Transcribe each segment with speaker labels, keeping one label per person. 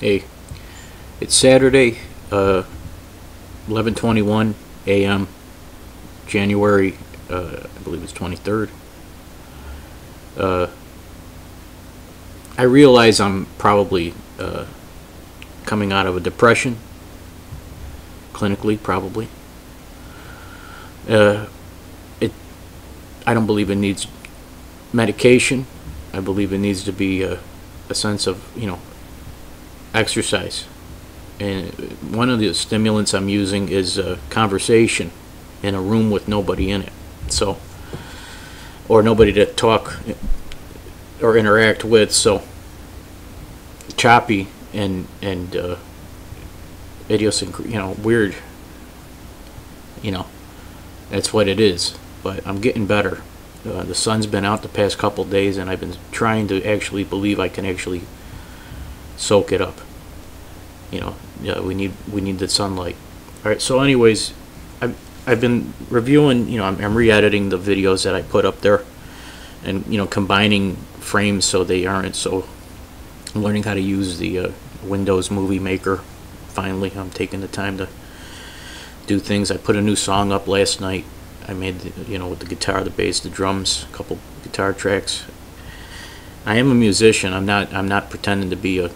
Speaker 1: Hey, it's Saturday, 11:21 a.m., January, I believe it's 23rd. I realize I'm probably coming out of a depression, clinically, probably. I don't believe it needs medication. I believe it needs to be a sense of, exercise. And one of the stimulants I'm using is conversation in a room with nobody in it. So, or nobody to talk or interact with. So, choppy and idiosyncratic, weird. That's what it is. But I'm getting better. The sun's been out the past couple days, and I've been trying to actually believe I can actually soak it up. We need the sunlight. All right. So, anyways, I've been reviewing. I'm re-editing the videos that I put up there, and combining frames so they aren't so. I'm learning how to use the Windows Movie Maker. Finally, I'm taking the time to do things. I put a new song up last night. I made with the guitar, the bass, the drums, a couple guitar tracks. I am a musician. I'm not pretending to be a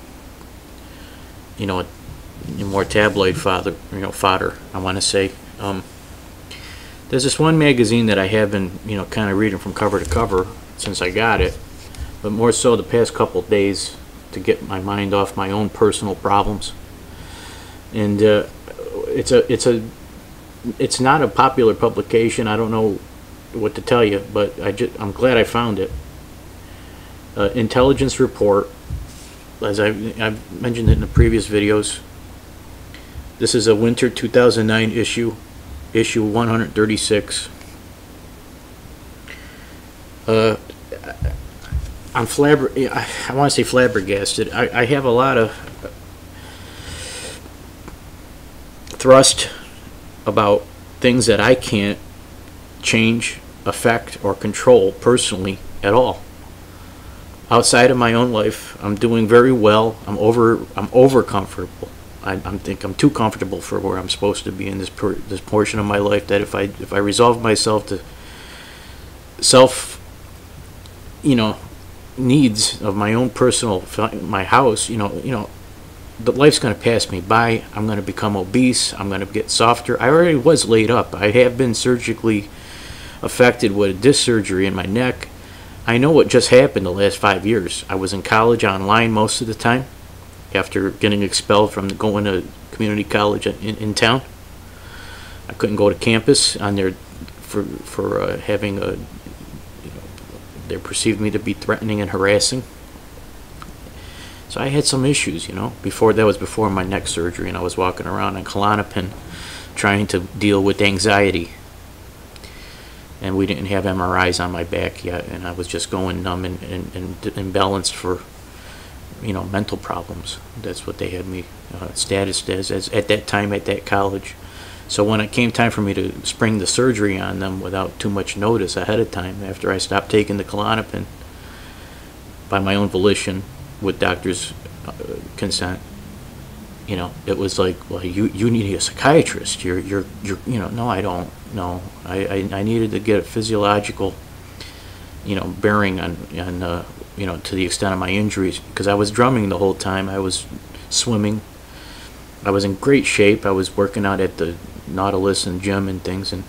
Speaker 1: more tabloid fodder. I want to say. There's this one magazine that I have been kind of reading from cover to cover since I got it, but more so the past couple days to get my mind off my own personal problems. And it's not a popular publication. I don't know what to tell you, but I'm glad I found it. Intelligence Report, as I've mentioned it in the previous videos. This is a winter 2009 issue 136. I want to say flabbergasted. I have a lot of thrust about things that I can't change, affect, or control personally at all. Outside of my own life, I'm doing very well. I'm over comfortable. I think I'm too comfortable for where I'm supposed to be in this portion of my life. That if I resolve myself to needs of my own personal, my house, the life's going to pass me by. I'm going to become obese. I'm going to get softer. I already was laid up. I have been surgically affected with a disc surgery in my neck. I know what just happened the last 5 years. I was in college online most of the time after getting expelled from going to community college in town. I couldn't go to campus on their for having a they perceived me to be threatening and harassing. So I had some issues, before my neck surgery, and I was walking around on Klonopin trying to deal with anxiety. And we didn't have MRIs on my back yet, and I was just going numb and imbalanced for, mental problems. That's what they had me status as at that time at that college. So when it came time for me to spring the surgery on them without too much notice ahead of time, after I stopped taking the Klonopin by my own volition with doctors' consent, it was like, well, you need a psychiatrist. You're no, I don't. No, I needed to get a physiological, bearing on to the extent of my injuries, because I was drumming the whole time. I was swimming. I was in great shape. I was working out at the Nautilus and gym and things, and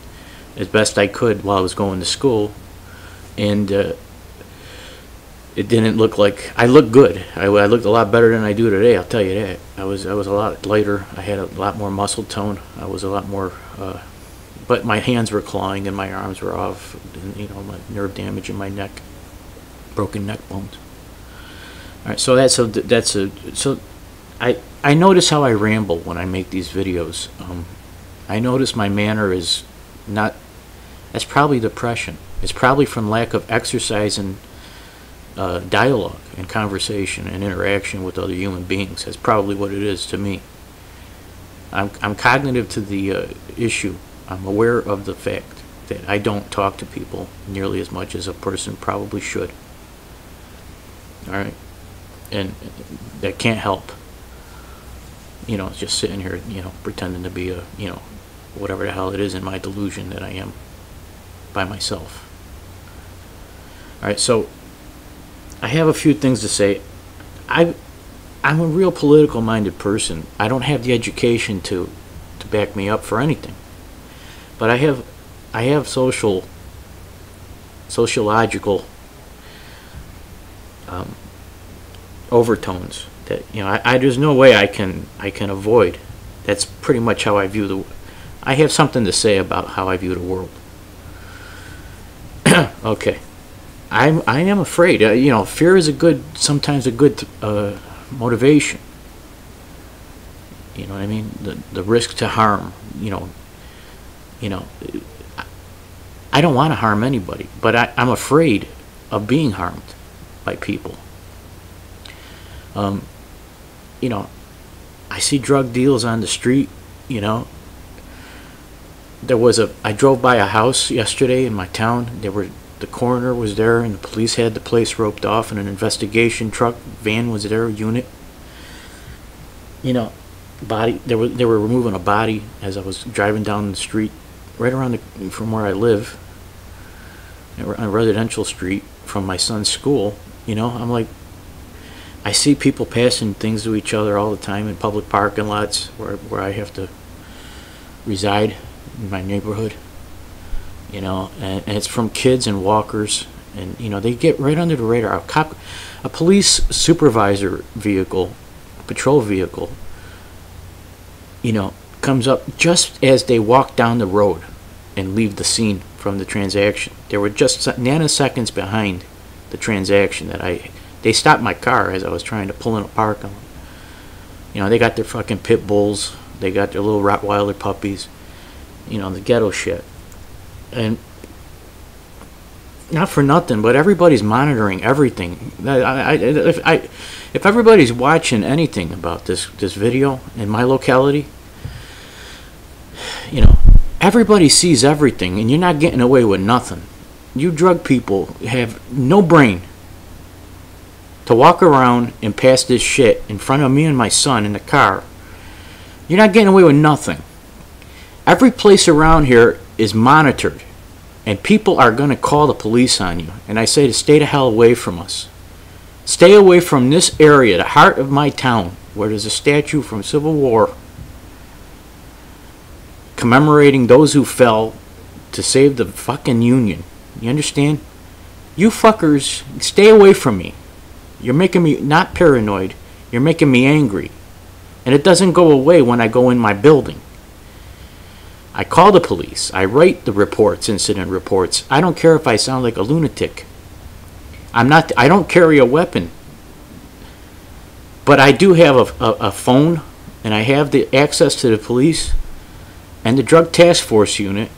Speaker 1: as best I could while I was going to school. And it didn't look like I looked good. I looked a lot better than I do today. I'll tell you that. I was a lot lighter. I had a lot more muscle tone. I was a lot more. But my hands were clawing and my arms were off. And, my nerve damage in my neck, broken neck bones. All right, so I notice how I ramble when I make these videos. I notice my manner is not. That's probably depression. It's probably from lack of exercise and dialogue and conversation and interaction with other human beings. That's probably what it is to me. I'm cognitive to the issue. I'm aware of the fact that I don't talk to people nearly as much as a person probably should. All right, and that can't help. you know, just sitting here, you know, pretending to be a, you know, whatever the hell it is in my delusion that I am by myself. All right, so I have a few things to say. I'm a real political minded person. I don't have the education to back me up for anything, but I have sociological overtones that, you know, I there's no way I can avoid. That's pretty much how I view the. I have something to say about how I view the world. Okay, I am afraid. You know, fear is sometimes a good motivation. You know what I mean? The risk to harm. You know, I don't want to harm anybody, but I'm afraid of being harmed by people. You know, I see drug deals on the street. You know, I drove by a house yesterday in my town. The coroner was there, and the police had the place roped off, and an investigation van was there, unit. You know, they were removing a body as I was driving down the street, right around from where I live, on a residential street from my son's school. You know, I'm like, I see people passing things to each other all the time in public parking lots where I have to reside in my neighborhood. You know, and it's from kids and walkers, and you know, they get right under the radar. A police supervisor vehicle, patrol vehicle, you know, comes up just as they walk down the road and leave the scene from the transaction. They were just nanoseconds behind the transaction they stopped my car as I was trying to pull in a parking lot. You know, they got their fucking pit bulls, they got their little Rottweiler puppies, you know, the ghetto shit. And not for nothing, but everybody's monitoring everything. If everybody's watching anything about this video in my locality, you know, everybody sees everything, and you're not getting away with nothing. You drug people have no brain to walk around and pass this shit in front of me and my son in the car. You're not getting away with nothing. Every place around here is monitored, and people are going to call the police on you. And I say to stay the hell away from us. Stay away from this area, the heart of my town, where there's a statue from Civil War commemorating those who fell to save the fucking Union. You understand? You fuckers, stay away from me. You're making me not paranoid. You're making me angry. And it doesn't go away when I go in my building. I call the police. I write the reports, incident reports. I don't care if I sound like a lunatic. I don't carry a weapon. But I do have a phone, and I have the access to the police and the drug task force unit.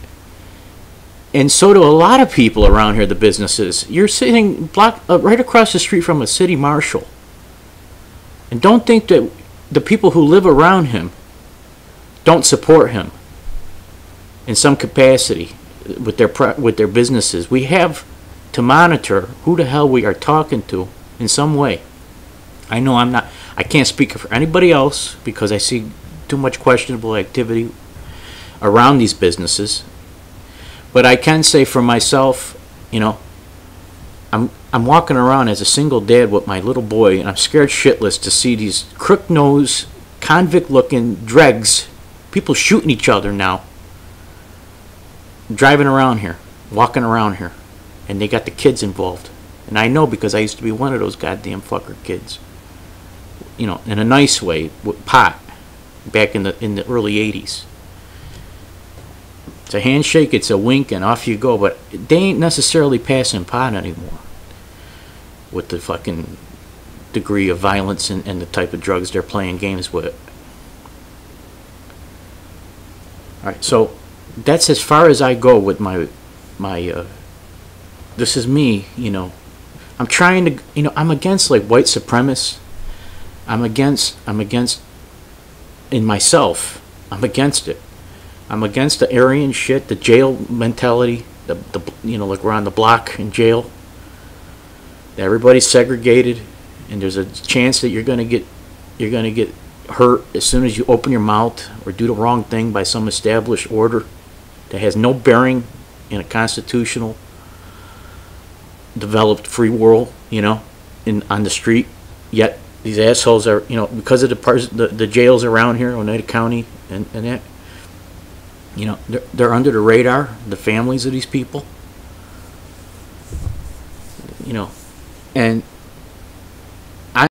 Speaker 1: And so do a lot of people around here, the businesses. You're sitting right across the street from a city marshal. And don't think that the people who live around him don't support him in some capacity with their businesses. We have to monitor who the hell we are talking to in some way. I know I can't speak for anybody else because I see too much questionable activity around these businesses. But I can say for myself, you know, I'm walking around as a single dad with my little boy, and I'm scared shitless to see these crook-nosed, convict-looking dregs, people shooting each other now, driving around here, walking around here, and they got the kids involved. And I know because I used to be one of those goddamn fucker kids. You know, in a nice way, with pot, back in the early 80s. It's a handshake, it's a wink, and off you go. But they ain't necessarily passing pot anymore with the fucking degree of violence and the type of drugs they're playing games with. Alright, so that's as far as I go with my this is me, you know. I'm trying to, you know, I'm against like white supremacists. I'm against in myself. I'm against it. I'm against the Aryan shit, the jail mentality, the you know, like we're on the block in jail. Everybody's segregated, and there's a chance that you're gonna get hurt as soon as you open your mouth or do the wrong thing by some established order that has no bearing in a constitutional developed free world, on the street. Yet these assholes are, because of the jails around here, Oneida County and that, they're under the radar, the families of these people, and